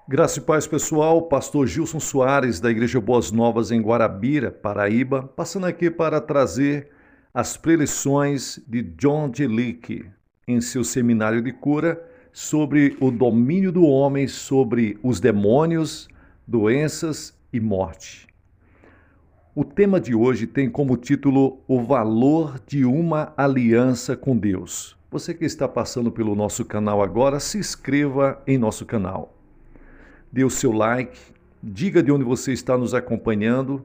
Graça e paz, pessoal. Pastor Gilson Soares, da Igreja Boas Novas em Guarabira, Paraíba, passando aqui para trazer as preleções de John G. Leake em seu seminário de cura sobre o domínio do homem sobre os demônios, doenças e morte. O tema de hoje tem como título O Valor de uma Aliança com Deus. Você que está passando pelo nosso canal agora, se inscreva em nosso canal. Dê o seu like, diga de onde você está nos acompanhando,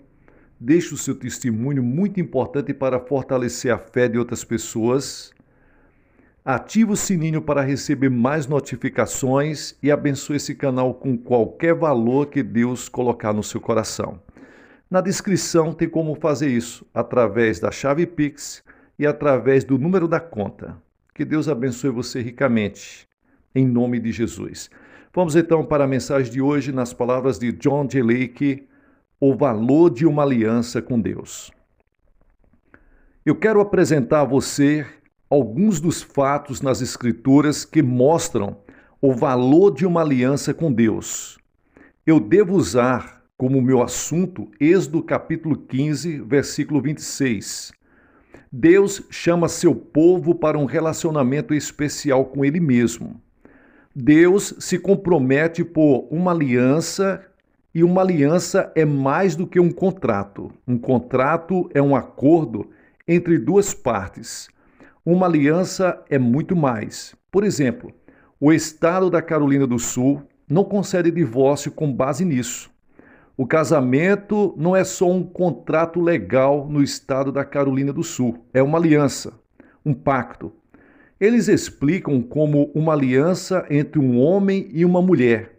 deixe o seu testemunho muito importante para fortalecer a fé de outras pessoas. Ative o sininho para receber mais notificações e abençoe esse canal com qualquer valor que Deus colocar no seu coração. Na descrição tem como fazer isso, através da chave Pix e através do número da conta. Que Deus abençoe você ricamente, em nome de Jesus. Vamos então para a mensagem de hoje nas palavras de John G. Leake, o valor de uma aliança com Deus. Eu quero apresentar a você alguns dos fatos nas Escrituras que mostram o valor de uma aliança com Deus. Eu devo usar como meu assunto Êxodo capítulo 15, versículo 26. Deus chama seu povo para um relacionamento especial com Ele mesmo. Deus se compromete por uma aliança, e uma aliança é mais do que um contrato. Um contrato é um acordo entre duas partes. Uma aliança é muito mais. Por exemplo, o estado da Carolina do Sul não concede divórcio com base nisso. O casamento não é só um contrato legal no estado da Carolina do Sul, é uma aliança, um pacto. Eles explicam como uma aliança entre um homem e uma mulher,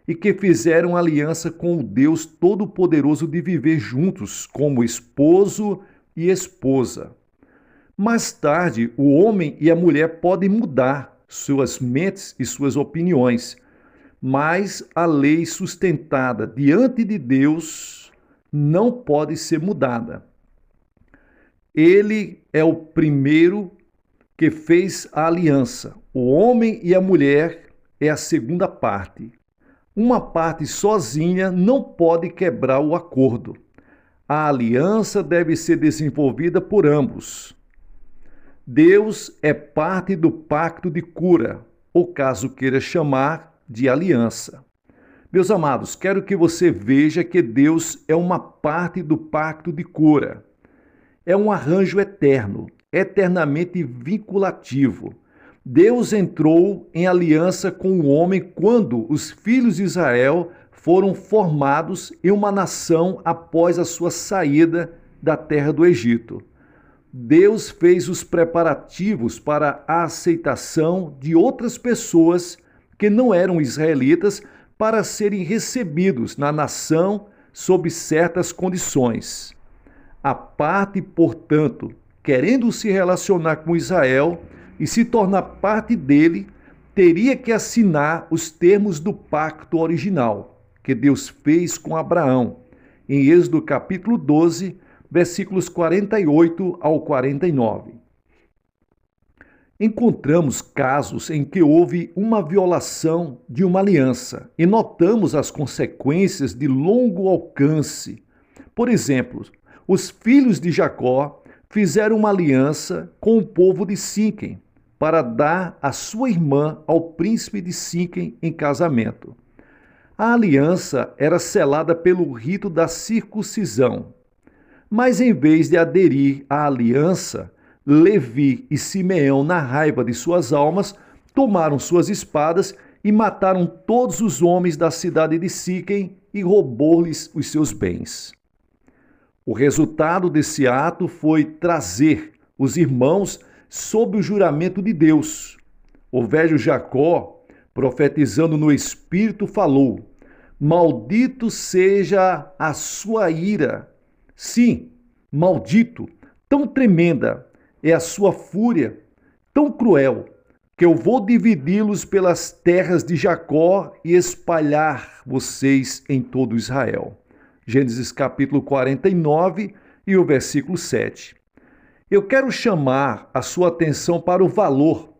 e que fizeram aliança com o Deus Todo-Poderoso de viver juntos como esposo e esposa. Mais tarde, o homem e a mulher podem mudar suas mentes e suas opiniões, mas a lei sustentada diante de Deus não pode ser mudada. Ele é o primeiro que fez a aliança. O homem e a mulher é a segunda parte. Uma parte sozinha não pode quebrar o acordo. A aliança deve ser desenvolvida por ambos. Deus é parte do pacto de cura, ou caso queira chamar de aliança. Meus amados, quero que você veja que Deus é uma parte do pacto de cura. É um arranjo eterno, eternamente vinculativo. Deus entrou em aliança com o homem quando os filhos de Israel foram formados em uma nação após a sua saída da terra do Egito. Deus fez os preparativos para a aceitação de outras pessoas que não eram israelitas para serem recebidos na nação sob certas condições. A parte, portanto, querendo se relacionar com Israel e se tornar parte dele, teria que assinar os termos do pacto original que Deus fez com Abraão, em Êxodo capítulo 12, versículos 48 ao 49. Encontramos casos em que houve uma violação de uma aliança e notamos as consequências de longo alcance. Por exemplo, os filhos de Jacó fizeram uma aliança com o povo de Síquem para dar a sua irmã ao príncipe de Síquem em casamento. A aliança era selada pelo rito da circuncisão. Mas em vez de aderir à aliança, Levi e Simeão, na raiva de suas almas, tomaram suas espadas e mataram todos os homens da cidade de Síquem e roubou-lhes os seus bens. O resultado desse ato foi trazer os irmãos sob o juramento de Deus. O velho Jacó, profetizando no Espírito, falou: maldito seja a sua ira. Sim, maldito, tão tremenda é a sua fúria, tão cruel, que eu vou dividi-los pelas terras de Jacó e espalhar vocês em todo Israel. Gênesis capítulo 49 e o versículo 7. Eu quero chamar a sua atenção para o valor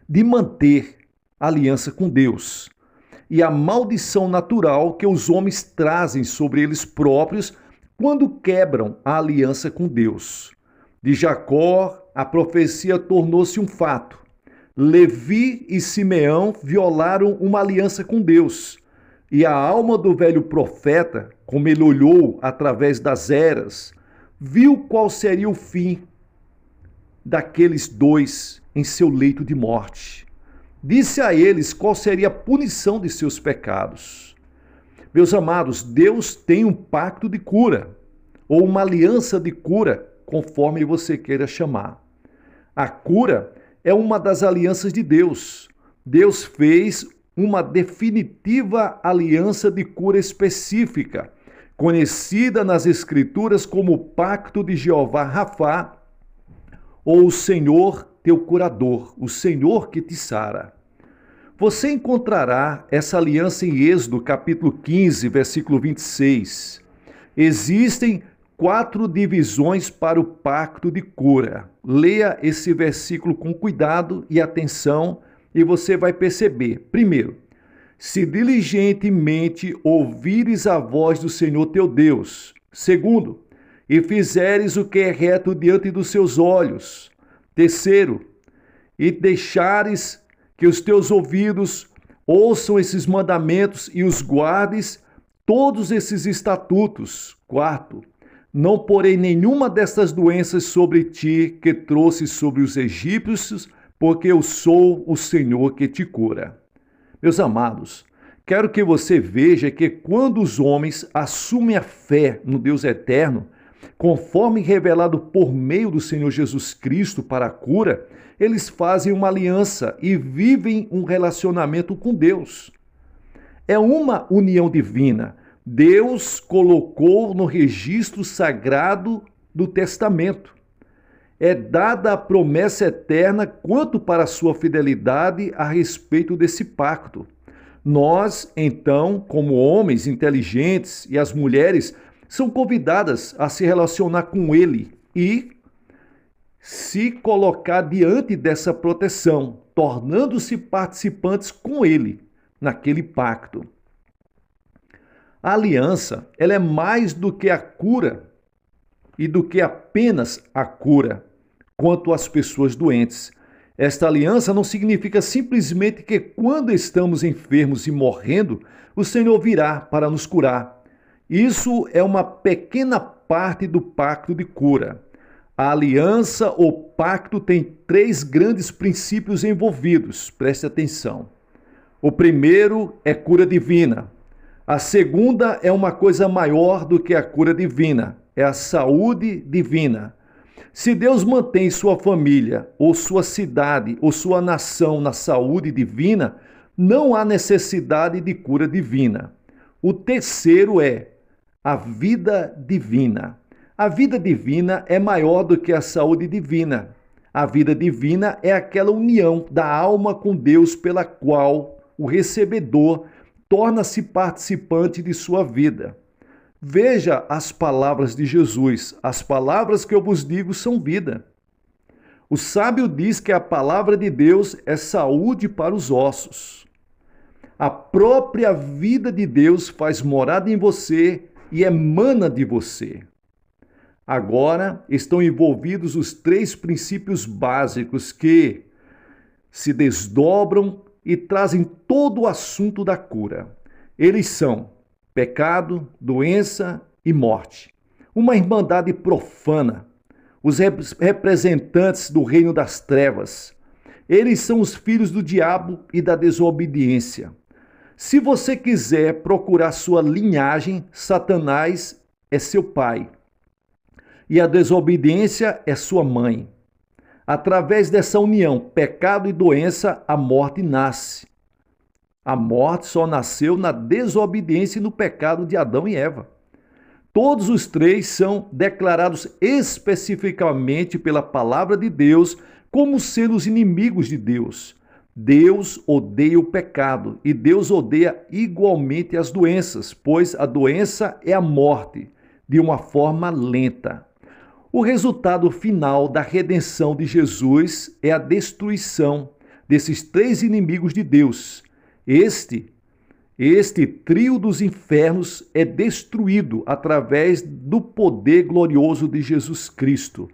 de manter a aliança com Deus. e a maldição natural que os homens trazem sobre eles próprios quando quebram a aliança com Deus. De Jacó, a profecia tornou-se um fato. Levi e Simeão violaram uma aliança com Deus. E a alma do velho profeta, como ele olhou através das eras, viu qual seria o fim daqueles dois em seu leito de morte. Disse a eles qual seria a punição de seus pecados. Meus amados, Deus tem um pacto de cura, ou uma aliança de cura, conforme você queira chamar. A cura é uma das alianças de Deus. Deus fez uma definitiva aliança de cura específica, conhecida nas Escrituras como o Pacto de Jeová Rafá, ou o Senhor teu curador, o Senhor que te sara. Você encontrará essa aliança em Êxodo, capítulo 15, versículo 26. Existem 4 divisões para o pacto de cura. Leia esse versículo com cuidado e atenção e você vai perceber. Primeiro, se diligentemente ouvires a voz do Senhor teu Deus. Segundo, e fizeres o que é reto diante dos seus olhos. Terceiro, e deixares que os teus ouvidos ouçam esses mandamentos e os guardes todos esses estatutos. Quarto, não porei nenhuma destas doenças sobre ti que trouxe sobre os egípcios, porque eu sou o Senhor que te cura. Meus amados, quero que você veja que quando os homens assumem a fé no Deus eterno, conforme revelado por meio do Senhor Jesus Cristo para a cura, eles fazem uma aliança e vivem um relacionamento com Deus. É uma união divina. Deus colocou no registro sagrado do testamento. É dada a promessa eterna quanto para a sua fidelidade a respeito desse pacto. Nós, então, como homens inteligentes e as mulheres, são convidadas a se relacionar com Ele e se colocar diante dessa proteção, tornando-se participantes com Ele naquele pacto. A aliança, ela é mais do que a cura e do que apenas a cura quanto às pessoas doentes. Esta aliança não significa simplesmente que quando estamos enfermos e morrendo, o Senhor virá para nos curar. Isso é uma pequena parte do pacto de cura. A aliança ou pacto tem 3 grandes princípios envolvidos. Preste atenção. O primeiro é cura divina. A segunda é uma coisa maior do que a cura divina. É a saúde divina. Se Deus mantém sua família, ou sua cidade, ou sua nação na saúde divina, não há necessidade de cura divina. O terceiro é a vida divina. A vida divina é maior do que a saúde divina. A vida divina é aquela união da alma com Deus pela qual o recebedor torna-se participante de sua vida. Veja as palavras de Jesus. As palavras que eu vos digo são vida. O sábio diz que a palavra de Deus é saúde para os ossos. A própria vida de Deus faz morada em você e emana de você. Agora estão envolvidos os 3 princípios básicos que se desdobram e trazem todo o assunto da cura. Eles são pecado, doença e morte. Uma irmandade profana. Os representantes do reino das trevas. Eles são os filhos do diabo e da desobediência. Se você quiser procurar sua linhagem, Satanás é seu pai. E a desobediência é sua mãe. Através dessa união, pecado e doença, a morte nasce. A morte só nasceu na desobediência e no pecado de Adão e Eva. Todos os 3 são declarados especificamente pela palavra de Deus como sendo os inimigos de Deus. Deus odeia o pecado e Deus odeia igualmente as doenças, pois a doença é a morte, de uma forma lenta. O resultado final da redenção de Jesus é a destruição desses 3 inimigos de Deus. Este trio dos infernos é destruído através do poder glorioso de Jesus Cristo,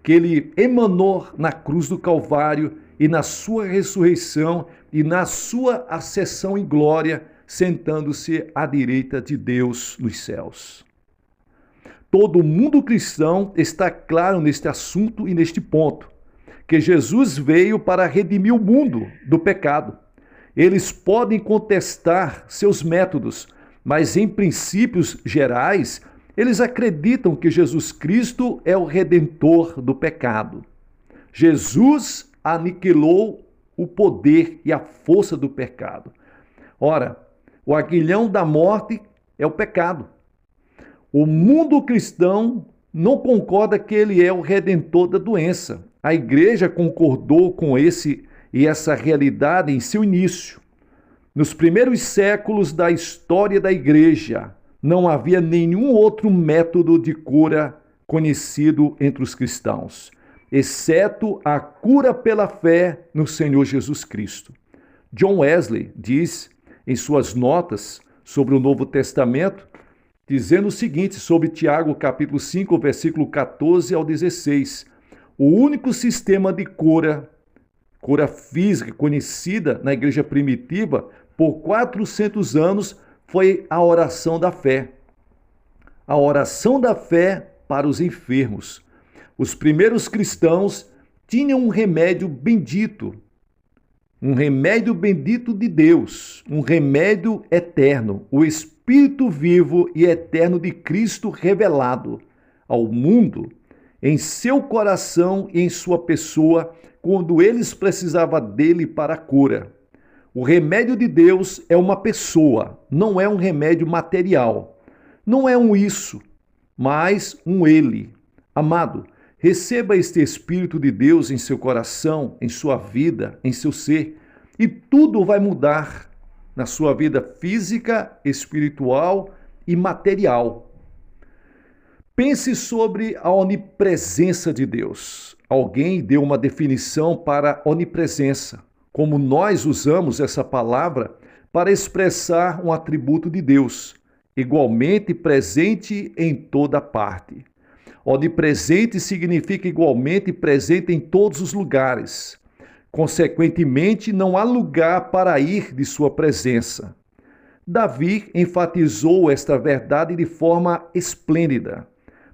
que ele emanou na cruz do Calvário e na sua ressurreição e na sua ascensão em glória, sentando-se à direita de Deus nos céus. Todo mundo cristão está claro neste assunto e neste ponto, que Jesus veio para redimir o mundo do pecado. Eles podem contestar seus métodos, mas em princípios gerais, eles acreditam que Jesus Cristo é o redentor do pecado. Jesus aniquilou o poder e a força do pecado. Ora, o aguilhão da morte é o pecado. O mundo cristão não concorda que ele é o redentor da doença. A igreja concordou com essa realidade em seu início. Nos primeiros séculos da história da igreja, não havia nenhum outro método de cura conhecido entre os cristãos, exceto a cura pela fé no Senhor Jesus Cristo. John Wesley diz em suas notas sobre o Novo Testamento, dizendo o seguinte sobre Tiago, capítulo 5, versículo 14 ao 16. O único sistema de cura física conhecida na igreja primitiva por 400 anos foi a oração da fé. A oração da fé para os enfermos. Os primeiros cristãos tinham um remédio bendito de Deus, um remédio eterno, o Espírito vivo e eterno de Cristo revelado ao mundo em seu coração e em sua pessoa, quando eles precisavam dele para a cura. O remédio de Deus é uma pessoa, não é um remédio material. Não é um isso, mas um ele. Amado, receba este Espírito de Deus em seu coração, em sua vida, em seu ser, e tudo vai mudar na sua vida física, espiritual e material. Pense sobre a onipresença de Deus. Alguém deu uma definição para onipresença, como nós usamos essa palavra para expressar um atributo de Deus, igualmente presente em toda parte. Onipresente significa igualmente presente em todos os lugares. Consequentemente, não há lugar para ir de sua presença. Davi enfatizou esta verdade de forma esplêndida.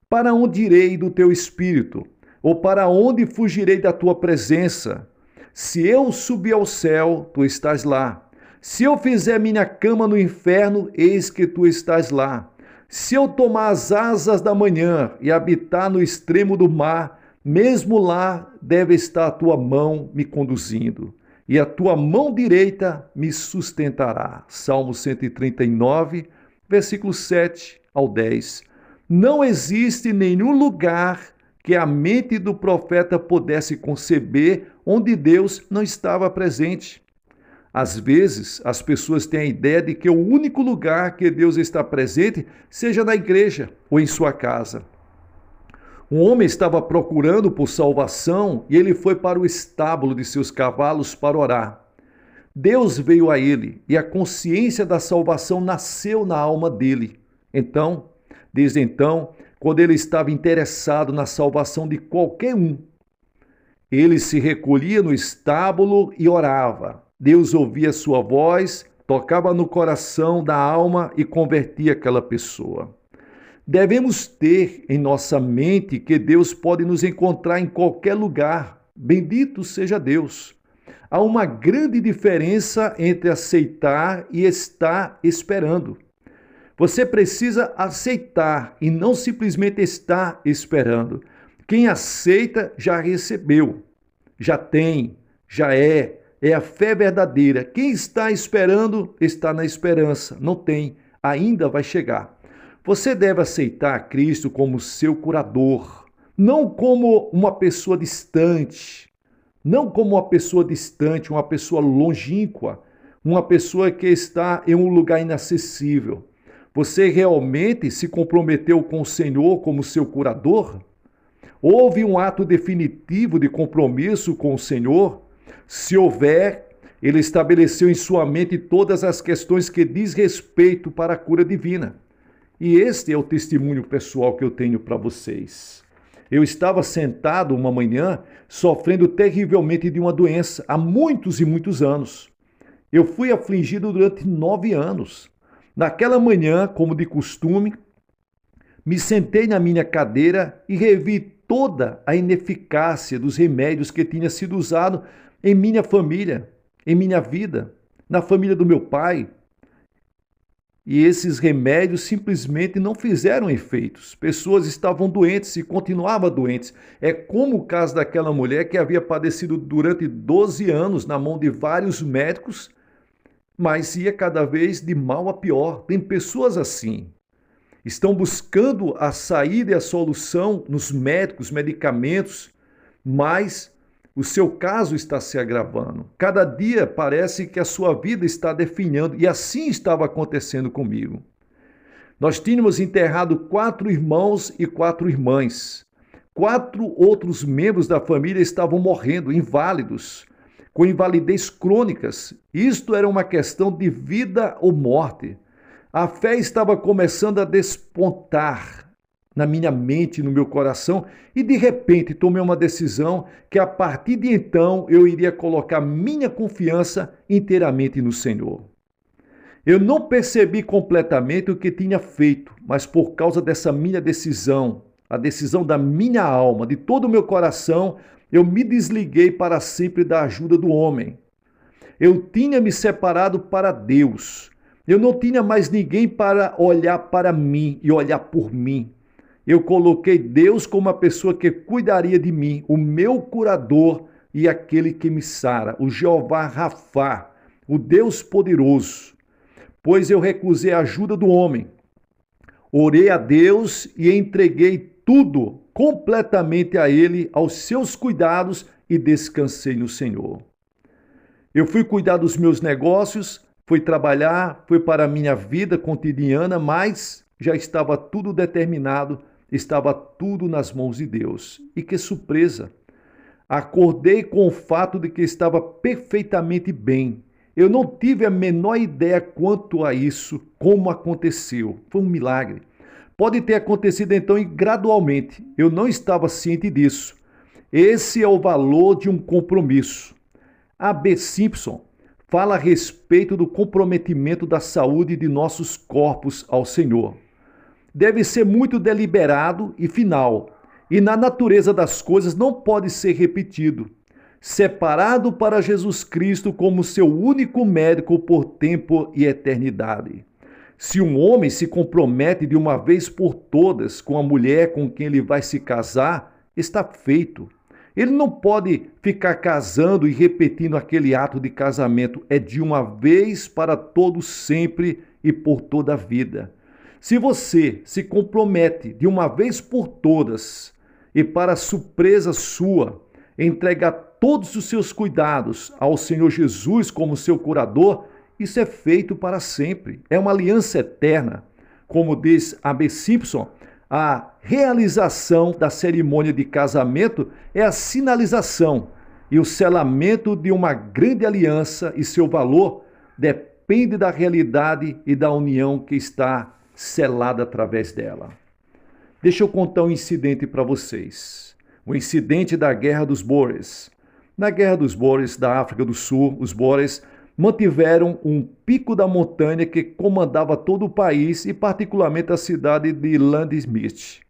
Para onde irei do teu espírito? Ou para onde fugirei da tua presença? Se eu subir ao céu, tu estás lá. Se eu fizer minha cama no inferno, eis que tu estás lá. Se eu tomar as asas da manhã e habitar no extremo do mar, mesmo lá deve estar a tua mão me conduzindo, e a tua mão direita me sustentará. Salmo 139, versículos 7 ao 10. Não existe nenhum lugar que a mente do profeta pudesse conceber onde Deus não estava presente. Às vezes, as pessoas têm a ideia de que o único lugar que Deus está presente seja na igreja ou em sua casa. Um homem estava procurando por salvação e ele foi para o estábulo de seus cavalos para orar. Deus veio a ele e a consciência da salvação nasceu na alma dele. Desde então, quando ele estava interessado na salvação de qualquer um, ele se recolhia no estábulo e orava. Deus ouvia sua voz, tocava no coração da alma e convertia aquela pessoa. Devemos ter em nossa mente que Deus pode nos encontrar em qualquer lugar. Bendito seja Deus. Há uma grande diferença entre aceitar e estar esperando. Você precisa aceitar e não simplesmente estar esperando. Quem aceita já recebeu, já tem, já é a fé verdadeira. Quem está esperando está na esperança, não tem, ainda vai chegar. Você deve aceitar Cristo como seu curador, não como uma pessoa distante, uma pessoa longínqua, uma pessoa que está em um lugar inacessível. Você realmente se comprometeu com o Senhor como seu curador? Houve um ato definitivo de compromisso com o Senhor? Se houver, Ele estabeleceu em sua mente todas as questões que diz respeito para a cura divina. E este é o testemunho pessoal que eu tenho para vocês. Eu estava sentado uma manhã sofrendo terrivelmente de uma doença há muitos e muitos anos. Eu fui afligido durante 9 anos. Naquela manhã, como de costume, me sentei na minha cadeira e revi toda a ineficácia dos remédios que tinha sido usado em minha família, em minha vida, na família do meu pai. E esses remédios simplesmente não fizeram efeitos. Pessoas estavam doentes e continuavam doentes. É como o caso daquela mulher que havia padecido durante 12 anos na mão de vários médicos, mas ia cada vez de mal a pior. Tem pessoas assim. Estão buscando a saída e a solução nos médicos, medicamentos, mas o seu caso está se agravando. Cada dia parece que a sua vida está definhando, e assim estava acontecendo comigo. Nós tínhamos enterrado 4 irmãos e 4 irmãs. 4 outros membros da família estavam morrendo, inválidos, com invalidez crônicas. Isto era uma questão de vida ou morte. A fé estava começando a despontar na minha mente, no meu coração, e de repente tomei uma decisão que a partir de então eu iria colocar minha confiança inteiramente no Senhor. Eu não percebi completamente o que tinha feito, mas por causa dessa minha decisão, a decisão da minha alma, de todo o meu coração, eu me desliguei para sempre da ajuda do homem. Eu tinha me separado para Deus. Eu não tinha mais ninguém para olhar para mim e olhar por mim. Eu coloquei Deus como a pessoa que cuidaria de mim, o meu curador e aquele que me sara, o Jeová Rafá, o Deus poderoso. Pois eu recusei a ajuda do homem. Orei a Deus e entreguei tudo completamente a Ele, aos seus cuidados, e descansei no Senhor. Eu fui cuidar dos meus negócios, fui trabalhar, fui para a minha vida cotidiana, mas já estava tudo determinado, estava tudo nas mãos de Deus. E que surpresa! Acordei com o fato de que estava perfeitamente bem. Eu não tive a menor ideia quanto a isso, como aconteceu. Foi um milagre. Pode ter acontecido então gradualmente. Eu não estava ciente disso. Esse é o valor de um compromisso. A.B. Simpson fala a respeito do comprometimento da saúde de nossos corpos ao Senhor. Deve ser muito deliberado e final, e na natureza das coisas não pode ser repetido. Separado para Jesus Cristo como seu único médico por tempo e eternidade. Se um homem se compromete de uma vez por todas com a mulher com quem ele vai se casar, está feito. Ele não pode ficar casando e repetindo aquele ato de casamento. É de uma vez para todo sempre e por toda a vida. Se você se compromete de uma vez por todas e para surpresa sua, entregar todos os seus cuidados ao Senhor Jesus como seu curador, isso é feito para sempre. É uma aliança eterna. Como diz A.B. Simpson, a realização da cerimônia de casamento é a sinalização e o selamento de uma grande aliança, e seu valor depende da realidade e da união que está selada através dela. Deixa eu contar um incidente para vocês. O incidente da Guerra dos Boers. Na Guerra dos Boers da África do Sul, os Boers mantiveram um pico da montanha que comandava todo o país e particularmente a cidade de Ladysmith.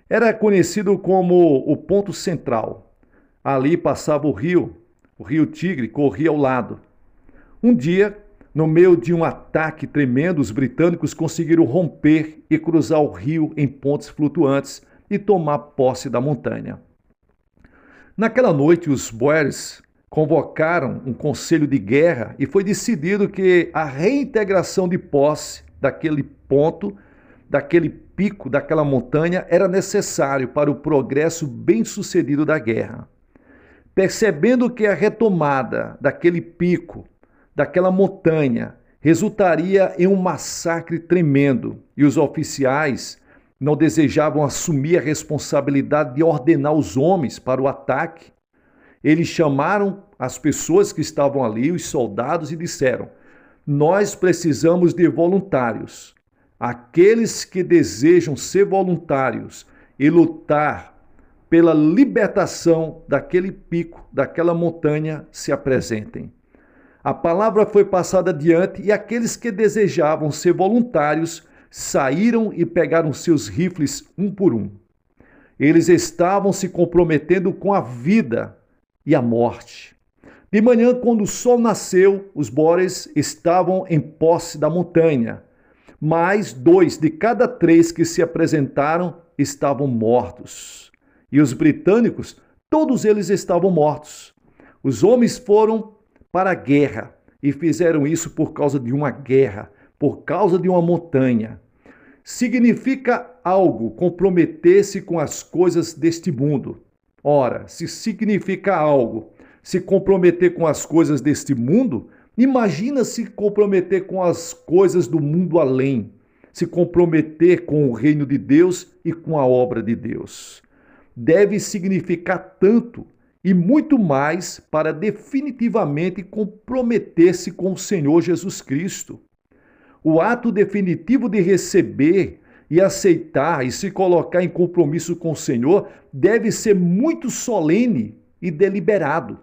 Era conhecido como o ponto central. Ali passava o rio Tigre corria ao lado. Um dia, no meio de um ataque tremendo, os britânicos conseguiram romper e cruzar o rio em pontes flutuantes e tomar posse da montanha. Naquela noite, os Boers convocaram um conselho de guerra e foi decidido que a reintegração de posse daquele ponto, daquele pico, daquela montanha, era necessário para o progresso bem-sucedido da guerra. Percebendo que a retomada daquele pico, daquela montanha, resultaria em um massacre tremendo e os oficiais não desejavam assumir a responsabilidade de ordenar os homens para o ataque, Eles chamaram as pessoas que estavam ali, os soldados, e disseram: nós precisamos de voluntários. Aqueles que desejam ser voluntários e lutar pela libertação daquele pico, daquela montanha, se apresentem. A palavra foi passada adiante e aqueles que desejavam ser voluntários saíram e pegaram seus rifles um por um. Eles estavam se comprometendo com a vida e a morte. De manhã, quando o sol nasceu, os boeres estavam em posse da montanha, mas 2 de cada 3 que se apresentaram estavam mortos. E os britânicos, todos eles estavam mortos. Os homens foram para a guerra e fizeram isso por causa de uma guerra, por causa de uma montanha. Significa algo comprometer-se com as coisas deste mundo. Ora, se significa algo se comprometer com as coisas deste mundo, imagina se comprometer com as coisas do mundo além, se comprometer com o reino de Deus e com a obra de Deus. Deve significar tanto e muito mais para definitivamente comprometer-se com o Senhor Jesus Cristo. O ato definitivo de receber e aceitar e se colocar em compromisso com o Senhor deve ser muito solene e deliberado.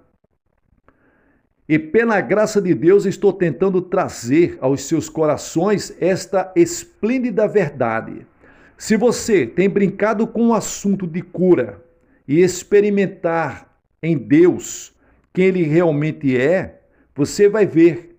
E pela graça de Deus estou tentando trazer aos seus corações esta esplêndida verdade. Se você tem brincado com o assunto de cura e experimentar em Deus quem Ele realmente é, você vai ver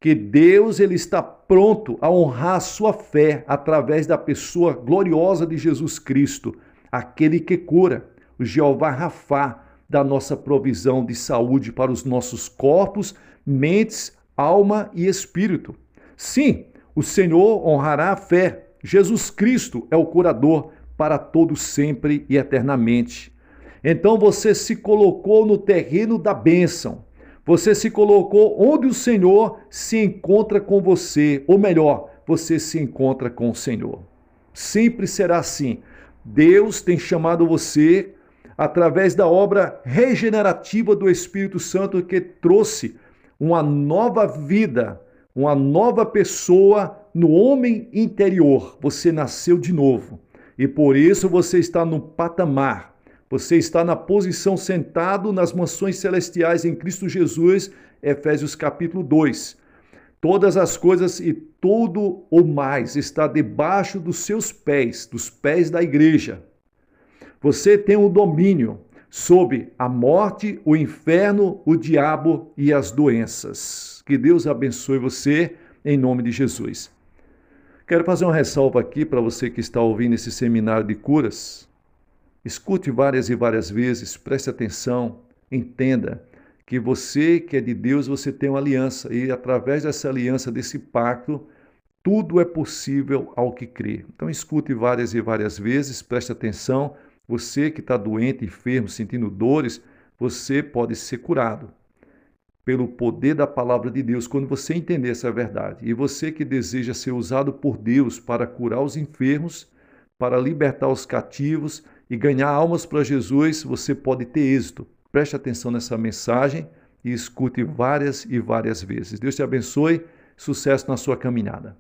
que Deus ele está pronto a honrar a sua fé através da pessoa gloriosa de Jesus Cristo, aquele que cura, o Jeová Rafá, da nossa provisão de saúde para os nossos corpos, mentes, alma e espírito. Sim, o Senhor honrará a fé. Jesus Cristo é o curador para todos sempre e eternamente. Então você se colocou no terreno da bênção. Você se colocou onde o Senhor se encontra com você, ou melhor, você se encontra com o Senhor. Sempre será assim. Deus tem chamado você através da obra regenerativa do Espírito Santo que trouxe uma nova vida, uma nova pessoa no homem interior. Você nasceu de novo e por isso você está no patamar. Você está na posição sentado nas mansões celestiais em Cristo Jesus, Efésios capítulo 2. Todas as coisas e tudo o mais está debaixo dos seus pés, dos pés da igreja. Você tem o domínio sobre a morte, o inferno, o diabo e as doenças. Que Deus abençoe você em nome de Jesus. Quero fazer uma ressalva aqui para você que está ouvindo esse seminário de curas. Escute várias e várias vezes, preste atenção, entenda que você que é de Deus, você tem uma aliança e através dessa aliança, desse pacto, tudo é possível ao que crê. Então escute várias e várias vezes, preste atenção, você que está doente, enfermo, sentindo dores, você pode ser curado pelo poder da palavra de Deus, quando você entender essa verdade. E você que deseja ser usado por Deus para curar os enfermos, para libertar os cativos e ganhar almas para Jesus, você pode ter êxito. Preste atenção nessa mensagem e escute várias e várias vezes. Deus te abençoe, sucesso na sua caminhada.